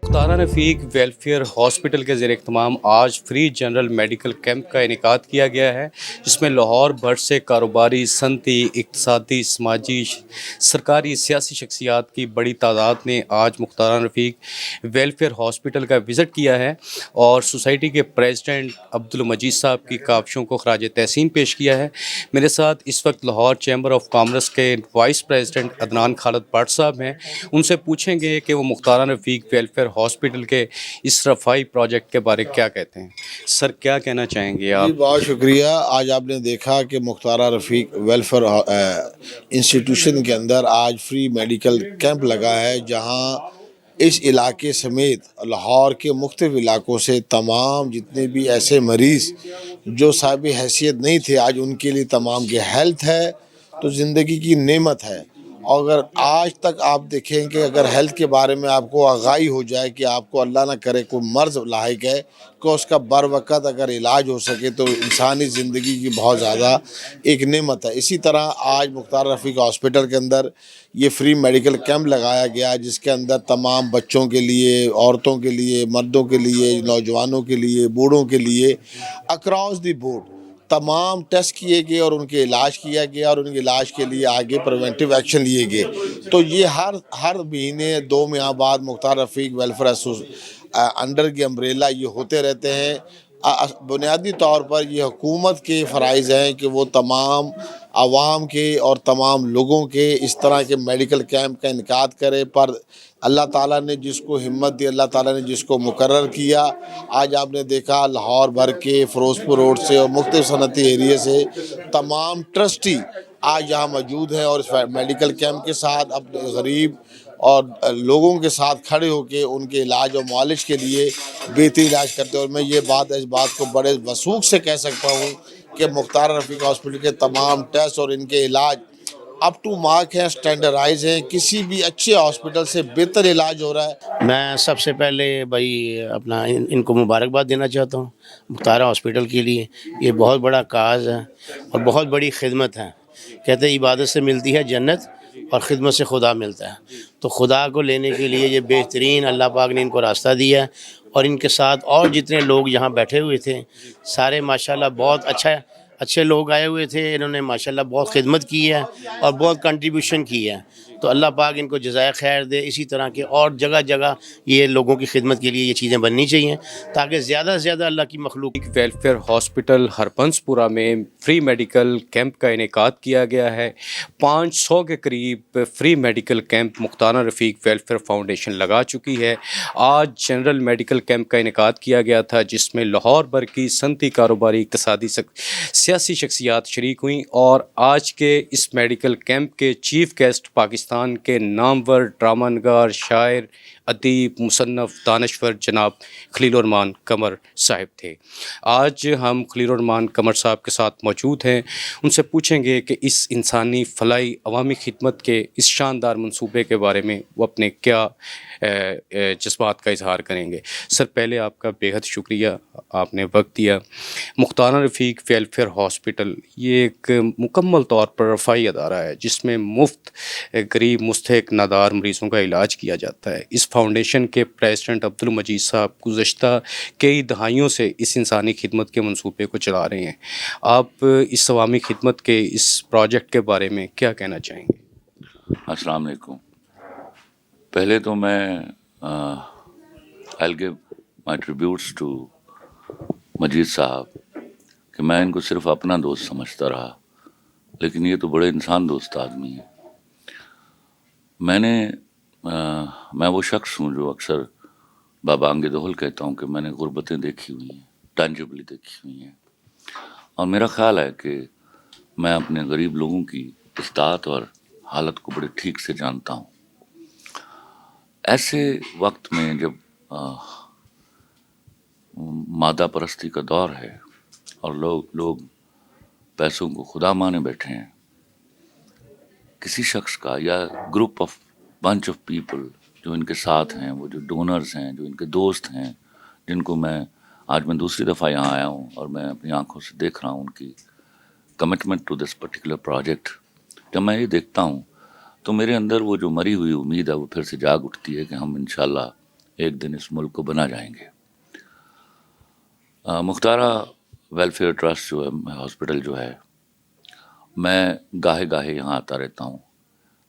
मुख्तारा रफ़ीक welfare hospital के ज़ेर इख्तिमाम आज फ्री जनरल मेडिकल कैंप का इनेकाद किया गया है, जिसमें लाहौर भर से कारोबारी, सनती, इक़्तिसादी, समाजी, सरकारी, सियासी शख्सियात की बड़ी तादाद ने आज मुख्तारा रफ़ीक वेलफेयर हॉस्पिटल का विज़िट किया है और सोसाइटी के प्रेसिडेंट अब्दुल मजीद साहब की काविशों को खराज तहसीन पेश किया है। मेरे साथ इस वक्त लाहौर चैम्बर ऑफ कॉमर्स के वाइस प्रेसिडेंट अदनान खालिद भट्ट साहब हैं। उनसे पूछेंगे कि वो मुख्तारा रफ़ीक वेलफेयर हॉस्पिटल के इस रफ़ाई प्रोजेक्ट के बारे क्या कहते हैं। सर, क्या कहना चाहेंगे जी, आप? बहुत शुक्रिया। आज आपने देखा कि मुख्तारा रफ़ीक वेलफेयर इंस्टीट्यूशन के अंदर आज फ्री मेडिकल कैंप लगा है, जहां इस इलाके समेत लाहौर के मुख्तलिफ इलाकों से तमाम जितने भी ऐसे मरीज़ जो साहिब हैसियत नहीं थे, आज उनके लिए तमाम की हेल्थ है तो ज़िंदगी की नेमत है। और अगर आज तक आप देखें कि अगर हेल्थ के बारे में आपको आगाही हो जाए कि आपको अल्लाह ना करे कोई मर्ज़ लाहिक है, कि उसका बर वक़्त अगर इलाज हो सके तो इंसानी ज़िंदगी की बहुत ज़्यादा एक नेमत है। इसी तरह आज मुख्तार रफ़ीक हॉस्पिटल के अंदर ये फ्री मेडिकल कैंप लगाया गया, जिसके अंदर तमाम बच्चों के लिए, औरतों के लिए, मर्दों के लिए, नौजवानों के लिए, बूढ़ों के लिए अक्रॉस द बोर्ड तमाम टेस्ट किए गए और उनके इलाज किया गया और उनके इलाज के लिए आगे प्रिवेंटिव एक्शन लिए गए। तो ये हर महीने 2 माह बाद मुख्तार रफ़ीक वेलफेयर अंडर की अम्ब्रेला ये होते रहते हैं। बुनियादी तौर पर ये हुकूमत के फ़राइज़ हैं कि वो तमाम आवाम के और तमाम लोगों के इस तरह के मेडिकल कैंप का इनकाद करे, पर अल्लाह ताला ने जिसको हिम्मत दी, अल्लाह ताला ने जिसको मुकर्रर किया। आज आपने देखा लाहौर भर के फ़िरोज़पुर रोड से और मुख्तलिफ़ सनती एरिए से तमाम ट्रस्टी आज यहाँ मौजूद हैं और इस मेडिकल कैंप के साथ अपने गरीब और लोगों के साथ खड़े होकर उनके इलाज और मुआलिज के लिए बेहतरीन इलाज करते हैं। और मैं ये इस बात को बड़े वसूख से कह सकता हूँ कि मुख्तार रफ़ीक हॉस्पिटल के तमाम टेस्ट और इनके इलाज अप टू मार्क हैं, स्टैंडर्डाइज हैं, किसी भी अच्छे हॉस्पिटल से बेहतर इलाज हो रहा है। मैं सबसे पहले भाई अपना इनको मुबारकबाद देना चाहता हूँ मुख्तारा हॉस्पिटल के लिए। ये बहुत बड़ा काज है और बहुत बड़ी खिदमत है। कहते हैं इबादत से मिलती है जन्नत और ख़िदमत से खुदा मिलता है। तो खुदा को लेने के लिए ये बेहतरीन अल्लाह पाक ने इनको रास्ता दिया है। और इनके साथ और जितने लोग यहाँ बैठे हुए थे सारे माशाल्लाह बहुत अच्छे लोग आए हुए थे। इन्होंने माशाल्लाह बहुत खिदमत की है और बहुत कंट्रीब्यूशन की है। तो अल्लाह पाक इनको जज़ाए खैर दे। इसी तरह के और जगह जगह ये लोगों की खिदमत के लिए ये चीज़ें बननी चाहिए, ताकि ज़्यादा से ज़्यादा अल्लाह की मखलूक। वेलफेयर हॉस्पिटल हरबंसपुरा में फ्री मेडिकल कैंप का इनेकाद किया गया है। 500 के करीब फ्री मेडिकल कैंप मुख्तारा रफ़ीक वेलफेयर फाउंडेशन लगा चुकी है। आज जनरल मेडिकल कैंप का इनेकाद किया गया था, जिसमें लाहौर भर की सनती, कारोबारी, इक़्तिसादी, सियासी शख्सियात शरीक हुई। और आज के इस मेडिकल कैंप के चीफ़ गेस्ट पाकिस्तान के नामवर ड्रामा नगार, शायर, अदीब, मुसन्नफ़, दानश्वर जनाब खलीलुर-रहमान कमर साहिब थे। आज हम खलीलुर-रहमान कमर साहब के साथ मौजूद हैं। उनसे पूछेंगे कि इस इंसानी फलाई अवामी खिदमत के इस शानदार मंसूबे के बारे में वो अपने क्या जज्बात का इजहार करेंगे। सर, पहले आपका बेहद शुक्रिया, आपने वक्त दिया। मुख्तारा रफ़ीक वेलफेयर हॉस्पिटल ये एक मुकम्मल तौर पर रफ़ाई अदारा है, जिसमें मुफ्त गरीब, मुस्तहिक, नादार मरीज़ों का इलाज किया जाता है। इस फाउंडेशन के प्रेसिडेंट अब्दुल मजीद साहब गुज़श्ता कई दहाइयों से इस इंसानी खिदमत के मंसूबे को चला रहे हैं। आप इस अवामी खिदमत के इस प्रोजेक्ट के बारे में क्या कहना चाहेंगे? अस्सलाम वालेकुम। पहले तो मैं I'll give my tributes to मजीद साहब कि मैं इनको सिर्फ अपना दोस्त समझता रहा, लेकिन ये तो बड़े इंसान दोस्त आदमी हैं। मैं वो शख्स हूँ जो अक्सर बाबांगे दोहल कहता हूँ कि मैंने गुर्बतें देखी हुई हैं, टैंजिबली देखी हुई हैं, और मेरा ख्याल है कि मैं अपने गरीब लोगों की इस्तात और हालत को बड़े ठीक से जानता हूँ। ऐसे वक्त में जब मादा परस्ती का दौर है और लोग पैसों को खुदा माने बैठे हैं, किसी शख्स का या group of bunch of people जो इनके साथ हैं, वो जो डोनर्स हैं, जो इनके दोस्त हैं, जिनको मैं दूसरी दफ़ा यहाँ आया हूँ और मैं अपनी आंखों से देख रहा हूँ उनकी commitment to this particular project, जब मैं ये देखता हूँ तो मेरे अंदर वो जो मरी हुई उम्मीद है वो फिर से जाग उठती है कि हम इंशाल्लाह एक दिन इस मुल्क को बना जाएंगे। मुख्तारा वेलफेयर ट्रस्ट जो है, हॉस्पिटल जो है, मैं गाहे गाहे यहाँ आता रहता हूँ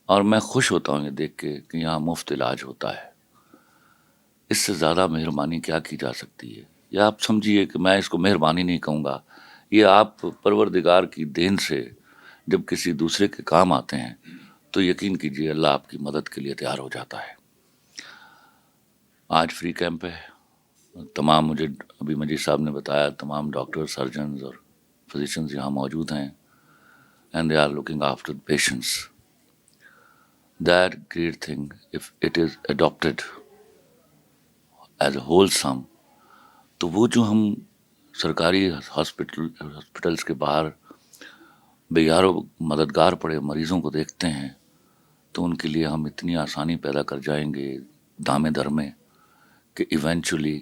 और मैं खुश होता हूँ ये देख के कि यहाँ मुफ्त इलाज होता है। इससे ज़्यादा मेहरबानी क्या की जा सकती है? या आप समझिए कि मैं इसको मेहरबानी नहीं कहूँगा, ये आप परवरदिगार की देन से जब किसी दूसरे के काम आते हैं तो यकीन कीजिए अल्लाह आपकी मदद के लिए तैयार हो जाता है। आज फ्री कैंप है, तमाम, मुझे अभी मजीद साहब ने बताया, तमाम डॉक्टर, सर्जन्स और फिजिशियंस यहाँ मौजूद हैं and they are looking after the patients. That great thing, if it is adopted as a wholesome, तो वो जो हम सरकारी हॉस्पिटल्स के बाहर बेयारो मददगार पड़े मरीज़ों को देखते हैं तो उनके लिए हम इतनी आसानी पैदा कर जाएंगे दामे दर में कि इवेंचुअली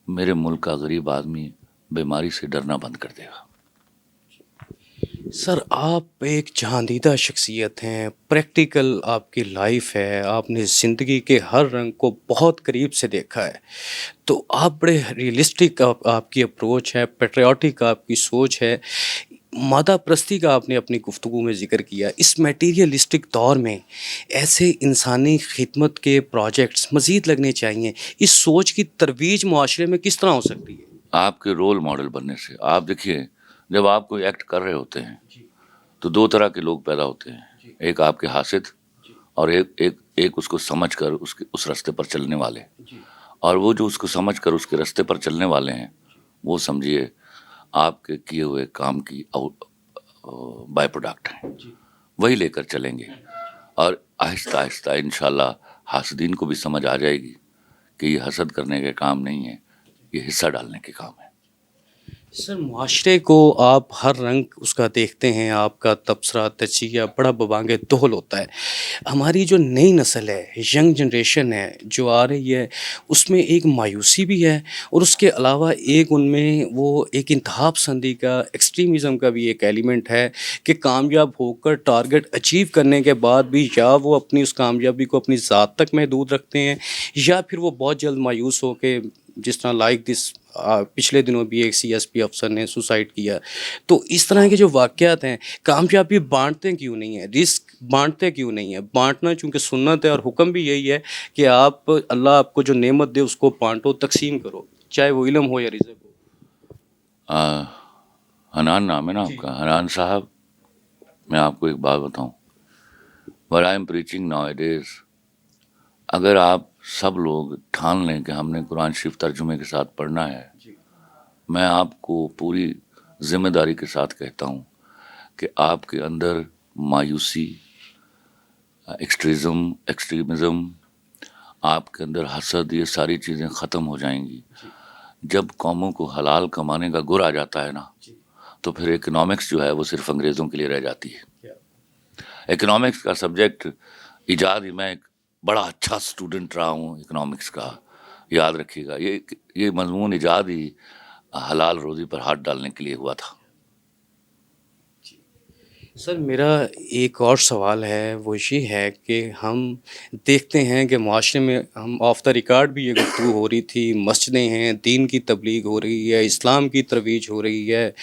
मेरे मुल्क का गरीब आदमी बीमारी से डरना बंद कर देगा। सर, आप एक जहांदीदा शख्सियत हैं, प्रैक्टिकल आपकी लाइफ है, आपने ज़िंदगी के हर रंग को बहुत करीब से देखा है, तो आप बड़े रियलिस्टिक आपकी अप्रोच है, पेट्रियाटिक आपकी सोच है। मादा प्रस्ती का आपने अपनी गुफ्तगू में ज़िक्र किया। इस मटीरियलिस्टिक दौर में ऐसे इंसानी खिदमत के प्रोजेक्ट्स मज़ीद लगने चाहिए। इस सोच की तरवीज मुआशरे में किस तरह हो सकती है? आपके रोल मॉडल बनने से। आप देखिए, जब आप कोई एक्ट कर रहे होते हैं तो दो तरह के लोग पैदा होते हैं, एक आपके हासिद और एक उसको समझ कर उसके उस रास्ते पर चलने वाले। और वो जो उसको समझ कर उसके रास्ते पर चलने वाले हैं वो समझिए आपके किए हुए काम की बाय प्रोडक्ट हैं, वही लेकर चलेंगे और आहिस्ता आहिस्ता इंशाल्लाह हासिदीन को भी समझ आ जाएगी कि ये हसद करने के काम नहीं है, ये हिस्सा डालने के काम है। सर, मुआशरे को आप हर रंग उसका देखते हैं, आपका तबसरा तजिया बड़ा बबांगे दोहल होता है। हमारी जो नई नस्ल है, यंग जनरेशन है जो आ रही है, उसमें एक मायूसी भी है और उसके अलावा एक उनमें वो एक इंतहा पसंदी का, एक्सट्रीमिज़म का भी एक एलिमेंट है कि कामयाब होकर टारगेट अचीव करने के बाद भी या वो अपनी उस कामयाबी को अपनी ज़ात तक महदूद रखते हैं या फिर वो बहुत जल्द मायूस हो के, जिस तरह लाइक दिस पिछले दिनों भी एक CSP अफसर ने सुसाइड किया। तो इस तरह के जो वाक़यात हैं, कामयाबी बांटते क्यों नहीं है, रिस्क बांटते क्यों नहीं है? बांटना चूँकि सुन्नत है और हुक्म भी यही है कि आप, अल्लाह आपको जो नेमत दे उसको बांटो, तकसीम करो, चाहे वो इल्म हो या रिज़्क हो। हनान नाम है ना आपका, हनान साहब, मैं आपको एक बात बताऊं, what I am preaching nowadays, अगर आप सब लोग ठान लें कि हमने कुरान शरीफ तर्जुमे के साथ पढ़ना है, मैं आपको पूरी ज़िम्मेदारी के साथ कहता हूँ कि आपके अंदर मायूसी, एक्सट्रीमिज़म, आपके अंदर हसद, ये सारी चीज़ें ख़त्म हो जाएंगी। जब कौमों को हलाल कमाने का गुर आ जाता है ना, तो फिर इकनॉमिक्स जो है वो सिर्फ अंग्रेज़ों के लिए रह जाती है। इकनॉमिक्स का सब्जेक्ट ईजाद ही, मैं एक बड़ा अच्छा स्टूडेंट रहा हूँ इकनॉमिक्स का, याद रखिएगा, ये मजमून ईजाद ही हलाल रोज़ी पर हाथ डालने के लिए हुआ था। सर, मेरा एक और सवाल है, वो ये है कि हम देखते हैं कि माशरे में, हम ऑफ द रिकॉर्ड भी ये गुफ्तगू हो रही थी, मस्जिदें हैं, दीन की तबलीग हो रही है, इस्लाम की तरवीज हो रही है,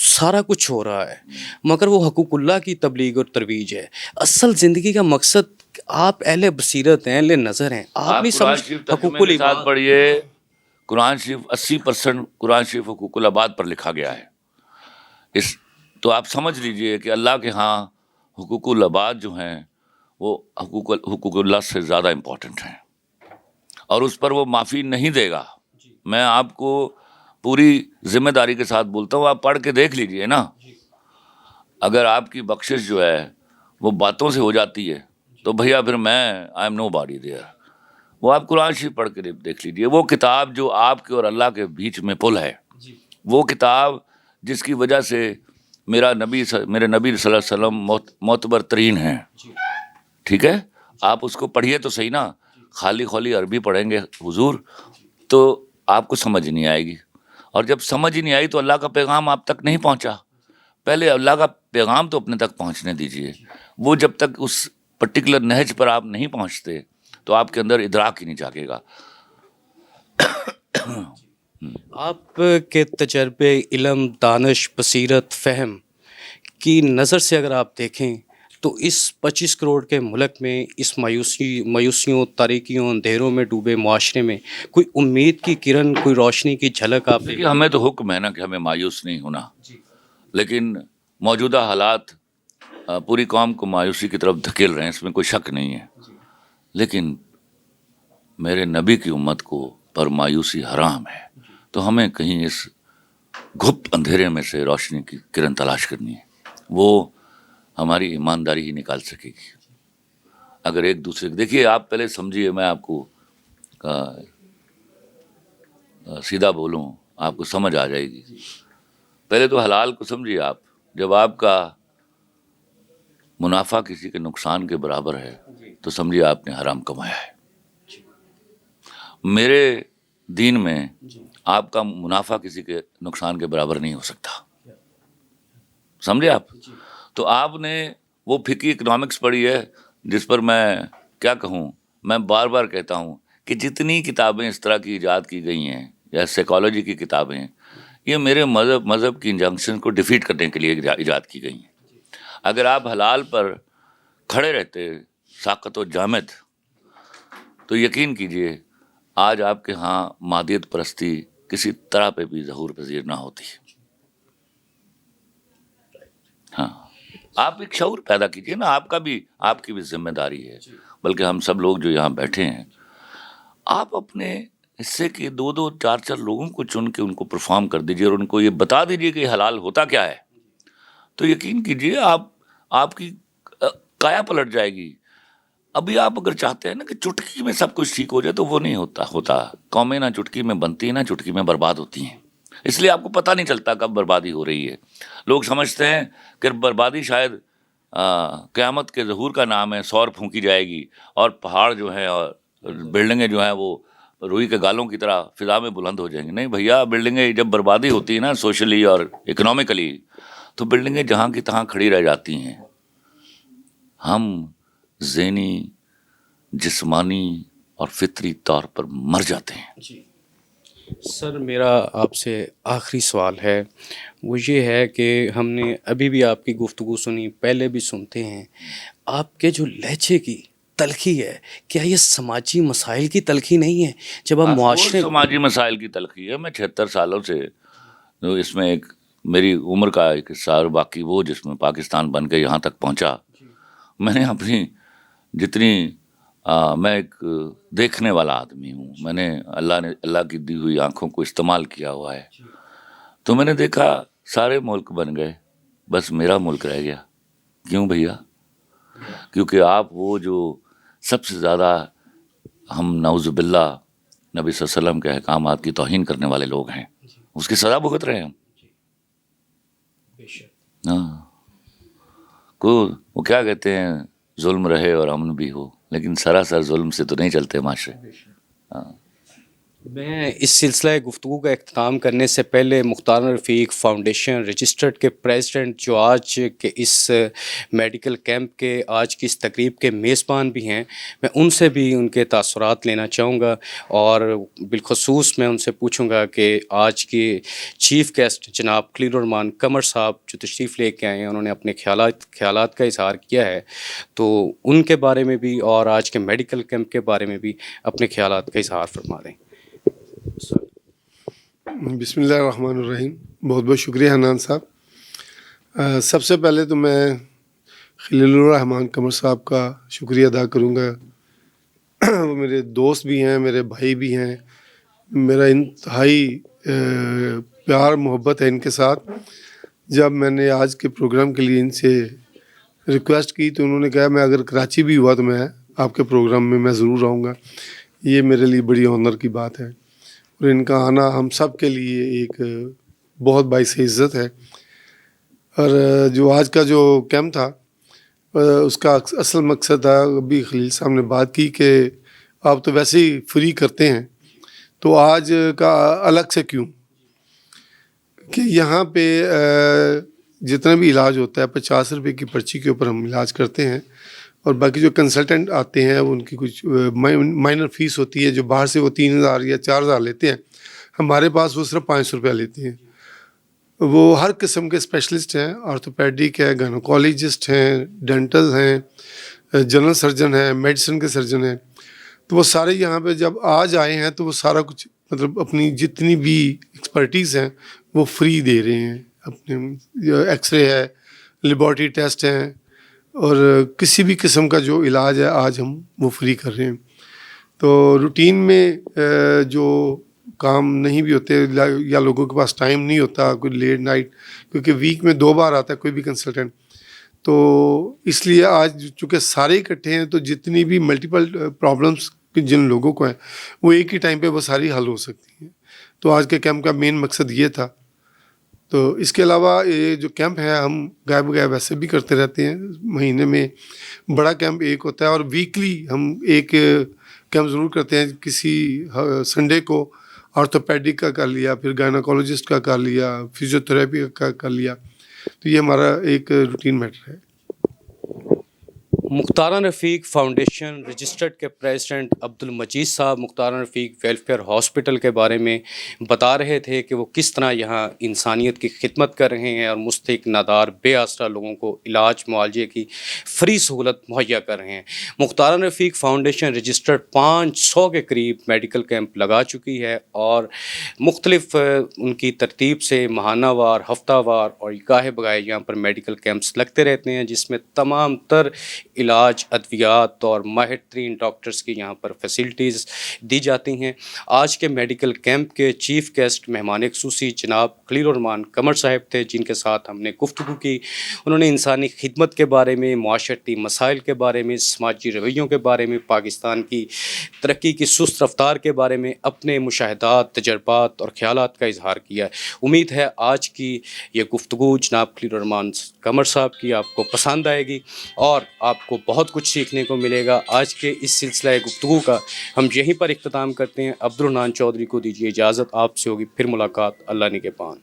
सारा कुछ हो रहा है, मगर वो हकूकुल्लाह की तबलीग और तरवीज है। असल ज़िंदगी का मकसद, आप अहले बसीरत हैं, अहले नज़र हैं, आप नहीं समझ हकूकुल इबाद पढ़िए, कुरान शरीफ 80% कुरान शरीफ हकूकुल इबाद पर लिखा गया है। इस तो आप समझ लीजिए कि अल्लाह के यहाँ हुकूकुल इबाद जो हैं वो हुकूकुल्लाह से ज़्यादा इम्पोर्टेंट हैं और उस पर वो माफ़ी नहीं देगा। मैं आपको पूरी जिम्मेदारी के साथ बोलता हूँ, आप पढ़ के देख लीजिए ना। अगर आपकी बख्शिश जो है वो बातों से हो जाती है तो भैया फिर मैं I am nobody there. वो आप कुरान शरीफ पढ़ के देख लीजिए, वो किताब जो आपके और अल्लाह के बीच में पुल है, वो किताब जिसकी वजह से मेरे नबी सल्लल्लाहु अलैहि वसल्लम मोतबर तरीन हैं। ठीक है, आप उसको पढ़िए तो सही ना, खाली खाली अरबी पढ़ेंगे हुजूर तो आपको समझ नहीं आएगी, और जब समझ ही नहीं आई तो अल्लाह का पैगाम आप तक नहीं पहुंचा। پہلے اللہ کا پیغام تو اپنے تک پہنچنے دیجیے. وہ جب تک اس پرٹیکولر نہج پر آپ نہیں پہنچتے تو آپ کے اندر ادراک ہی نہیں جاگے گا. آپ کے تجربے، علم، دانش، بصیرت، فہم کی نظر سے اگر آپ دیکھیں تو اس 25 کروڑ کے ملک میں اس مایوسیوں، تاریکیوں، اندھیروں میں ڈوبے معاشرے میں کوئی امید کی کرن، کوئی روشنی کی جھلک آپ دیکھیے ہمیں تو حکم ہے نا کہ ہمیں مایوس نہیں ہونا، لیکن موجودہ حالات پوری قوم کو مایوسی کی طرف دھکیل رہے ہیں، اس میں کوئی شک نہیں ہے. لیکن میرے نبی کی امت کو پر مایوسی حرام ہے، تو ہمیں کہیں اس گھپ اندھیرے میں سے روشنی کی کرن تلاش کرنی ہے. وہ ہماری ایمانداری ہی نکال سکے گی. اگر ایک دوسرے کو دیکھیے، آپ پہلے سمجھیے، میں آپ کو سیدھا بولوں آپ کو سمجھ آ جائے گی. پہلے تو حلال کو سمجھیے. آپ جب آپ کا منافع کسی کے نقصان کے برابر ہے تو سمجھیے آپ نے حرام کمایا ہے. میرے دین میں آپ کا منافع کسی کے نقصان کے برابر نہیں ہو سکتا، سمجھے آپ. تو آپ نے وہ فقہ اکنامکس پڑھی ہے جس پر میں کیا کہوں، میں بار بار کہتا ہوں کہ جتنی کتابیں اس طرح کی ایجاد کی گئی ہیں یا سائیکالوجی کی کتابیں، یہ میرے مذہب کی انجنکشن کو ڈیفیٹ کرنے کے لیے ایجاد کی گئی ہیں. اگر آپ حلال پر کھڑے رہتے ساقط و جامد تو یقین کیجئے آج آپ کے ہاں مادیت پرستی کسی طرح پہ بھی ظہور پذیر نہ ہوتی. ہاں، آپ ایک شعور پیدا کیجئے نا. آپ کی بھی ذمہ داری ہے، بلکہ ہم سب لوگ جو یہاں بیٹھے ہیں، آپ اپنے حصے کے 2 4 لوگوں کو چن کے ان کو پرفارم کر دیجئے اور ان کو یہ بتا دیجئے کہ حلال ہوتا کیا ہے. تو یقین کیجئے آپ کی کایا پلٹ جائے گی. ابھی آپ اگر چاہتے ہیں نا کہ چٹکی میں سب کچھ ٹھیک ہو جائے تو وہ نہیں ہوتا. قومیں نہ چٹکی میں بنتی ہیں نہ چٹکی میں برباد ہوتی ہیں. اس لیے آپ کو پتہ نہیں چلتا کب بربادی ہو رہی ہے. لوگ سمجھتے ہیں کہ بربادی شاید قیامت کے ظہور کا نام ہے، سور پھونکی جائے گی اور پہاڑ جو ہیں اور بلڈنگیں جو ہیں وہ روئی کے گالوں کی طرح فضا میں بلند ہو جائیں گی. نہیں بھیا، بلڈنگیں جب بربادی ہوتی ہے نا سوشلی اور اکنامکلی، تو بلڈنگیں جہاں کی تہاں کھڑی رہ جاتی ہیں. ہم ذہنی، جسمانی اور فطری طور پر مر جاتے ہیں. جی سر، میرا آپ سے آخری سوال ہے، وہ یہ ہے کہ ہم نے ابھی بھی آپ کی گفتگو سنی، پہلے بھی سنتے ہیں. آپ کے جو لہجے کی تلخی ہے، کیا یہ سماجی مسائل کی تلخی نہیں ہے؟ جب آپ معاشرے سماجی مسائل کی تلخی ہے. میں 76 سالوں سے اس میں ایک میری عمر کا ایک حصہ اور باقی وہ جس میں پاکستان بن کے یہاں تک پہنچا، میں نے اپنی جتنی میں ایک دیکھنے والا آدمی ہوں. میں نے اللہ کی دی ہوئی آنکھوں کو استعمال کیا ہوا ہے. تو میں نے دیکھا سارے ملک بن گئے، بس میرا ملک رہ گیا. کیوں بھیا؟ کیونکہ آپ وہ جو سب سے زیادہ ہم نعوذ باللہ نبی صلی اللہ علیہ وسلم کے احکامات کی توہین کرنے والے لوگ ہیں، اس کی سزا بھگت رہے ہیں ہم. ہاں، وہ کیا کہتے ہیں، ظلم رہے اور امن بھی ہو، لیکن سراسر ظلم سے تو نہیں چلتے معاشرے. ہاں. میں اس سلسلہ گفتگو کا اختتام کرنے سے پہلے مختار رفیق فاؤنڈیشن رجسٹرڈ کے پریزیڈنٹ، جو آج کے اس میڈیکل کیمپ کے آج کی اس تقریب کے میزبان بھی ہیں، میں ان سے بھی ان کے تاثرات لینا چاہوں گا. اور بالخصوص میں ان سے پوچھوں گا کہ آج کے چیف گیسٹ جناب خلیل الرحمان قمر صاحب جو تشریف لے کے آئے ہیں، انہوں نے اپنے خیالات کا اظہار کیا ہے، تو ان کے بارے میں بھی اور آج کے میڈیکل کیمپ کے بارے میں بھی اپنے خیالات کا اظہار فرما دیں. بسم اللہ الرحمن الرحیم. بہت بہت شکریہ حنان صاحب. سب سے پہلے تو میں خلیل الرحمان قمر صاحب کا شکریہ ادا کروں گا. وہ میرے دوست بھی ہیں، میرے بھائی بھی ہیں. میرا انتہائی پیار محبت ہے ان کے ساتھ. جب میں نے آج کے پروگرام کے لیے ان سے ریکویسٹ کی تو انہوں نے کہا میں اگر کراچی بھی ہوا تو میں آپ کے پروگرام میں زضرور آؤں گا. یہ میرے لیے بڑی آنر کی بات ہے، اور ان کا آنا ہم سب کے لیے ایک بہت باعث عزت ہے. اور جو آج کا جو کیمپ تھا اس کا اصل مقصد تھا، ابھی خلیل صاحب نے بات کی کہ آپ تو ویسے ہی فری کرتے ہیں، تو آج کا الگ سے کیوں؟ کہ یہاں پہ जितना भी इलाज होता है 50 रुपए की पर्ची के ऊपर हम इलाज करते हैं, और बाकी जो कंसल्टेंट आते हैं उनकी कुछ माइनर फीस होती है, जो बाहर से वो 3,000 या 4,000 लेते हैं, हमारे पास वो सिर्फ 500 रुपया लेते हैं। वो हर किस्म के स्पेशलिस्ट हैं, ऑर्थोपेडिक है, गायनोकोलॉजिस्ट हैं, डेंटल हैं, जनरल सर्जन हैं, मेडिसिन के सर्जन हैं। तो वो सारे यहाँ पे जब आज आए हैं तो वो सारा कुछ मतलब अपनी जितनी भी एक्सपर्टीज़ हैं वो फ्री दे रहे हैं। अपने एक्सरे है, लेबॉरेटरी टेस्ट हैं, और किसी भी किस्म का जो इलाज है आज हम वो फ्री कर रहे हैं। तो रूटीन में जो काम नहीं भी होते या लोगों के पास टाइम नहीं होता, कोई लेट नाइट, क्योंकि वीक में 2 बार आता है कोई भी कंसल्टेंट, तो इसलिए आज चूँकि सारे इकट्ठे हैं तो जितनी भी मल्टीपल प्रॉब्लम्स जिन लोगों को हैं वो एक ही टाइम पे वो सारी हल हो सकती हैं। तो आज के कैंप का मेन मकसद ये था। तो इसके अलावा ये जो कैंप है हम गायब गैब वैसे भी करते रहते हैं। महीने में बड़ा कैंप एक होता है, और वीकली हम एक कैंप ज़रूर करते हैं। किसी संडे को ऑर्थोपेडिक का कर लिया, फिर गायनोकोलॉजिस्ट का कर लिया, फिजियोथेरेपी का कर लिया। तो ये हमारा एक रूटीन मैटर है। मुख्तारा रफ़ीक फाउंडेशन रजिस्टर्ड के प्रेसिडेंट अब्दुल मजीद साहब मुख्तारा रफ़ीक वेलफेयर हॉस्पिटल के बारे में बता रहे थे कि वो किस तरह यहाँ इंसानियत की खिदमत कर रहे हैं और मुस्तहिक नादार बेआसरा लोगों को इलाज मुआवजे की फ़्री सहूलत मुहैया कर रहे हैं। मुख्तारा रफ़ीक फाउंडेशन रजिस्टर्ड 500 के करीब मेडिकल कैंप लगा चुकी है, और मुख्तलिफ उनकी तरतीब से माहानावार, हफ्तावार और गाहे बगाहे यहाँ पर मेडिकल कैंप्स लगते रहते हैं, जिसमें तमाम तर इलाज, अद्वियात और माहिर तरीन डॉक्टर्स की यहाँ पर फैसिलिटीज़ दी जाती हैं। आज के मेडिकल कैंप के चीफ़ गेस्ट मेहमान ख़ुसूसी जनाब खलीलुर्रहमान कमर साहब थे, जिनके साथ हमने गुफ्तगू की। उन्होंने इंसानी खिदमत के बारे में, माशरती मसाइल के बारे में, समाजी रवैयों के बारे में, पाकिस्तान की तरक्की की सुस्त रफ्तार के बारे में अपने मुशाहदात, तजर्बात और ख़यालात का इजहार किया है। उम्मीद है आज की ये गुफ्तगू जनाब खलीलुर्रहमान कमर साहब की आपको पसंद आएगी और आपको बहुत कुछ सीखने को मिलेगा। आज के इस सिलसिला गुफ्तगू का हम यहीं पर इख्तिताम करते हैं। अब्दुल हन्नान चौधरी को दीजिए इजाज़त। आपसे होगी फिर मुलाकात। अल्लाह निगहबान।